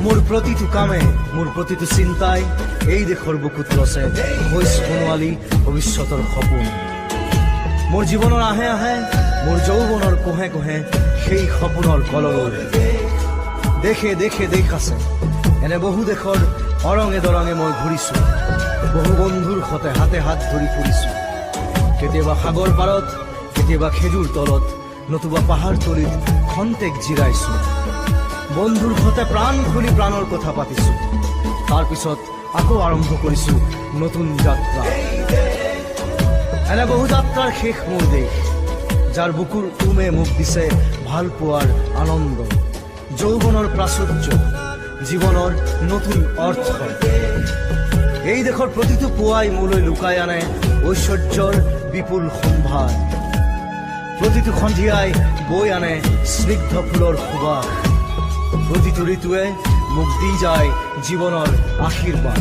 মোৰ প্ৰতিটো কামে মোৰ প্ৰতিটো চিন্তাই এই দেশৰ বুকুত ৰচে হৈছ বনোৱালী ভৱিষ্যতৰ সপোন। মোৰ জীৱনৰ আহে আহে মোৰ যৌৱনৰ কোহে কোহে সেই সপোনৰ কলৰৱ। দেশে দেশে দেশ আছে, এনে বহু দেশৰ অৰঙে দৰঙে মই ঘূৰিছো। বহু বন্ধুৰ সতে হাতে হাত ধৰি ফুৰিছো। কেতিয়াবা সাগৰ পাৰত, কেতিয়াবা খেজুৰ তলত, নতুবা পাহাৰ তলিত খন্তেক জিৰাইছো। বন্ধুৰ সতে প্ৰাণ খুলি প্ৰাণৰ কথা পাতিছো। তাৰ পিছত আকৌ আৰম্ভ কৰিছো নতুন যাত্ৰা। এনে বহু যাত্ৰাৰ শেষ মোৰ দেশ, যাৰ বুকুৰ উমে মোক দিছে ভাল পোৱাৰ আনন্দ, যৌৱনৰ প্ৰাচুৰ্য, জীৱনৰ নতুন অৰ্থ। এই দেশৰ প্ৰতিটো পুৱাই মোলৈ লুকাই আনে ঐশ্বৰ্যৰ বিপুল সম্ভাৰ। প্ৰতিটো সন্ধিয়াই বৈ আনে স্নিগ্ধ ফুলৰ সুবাস। প্ৰতিটো ঋতুৱে মোক দি যায় জীৱনৰ আশীৰ্বাদ।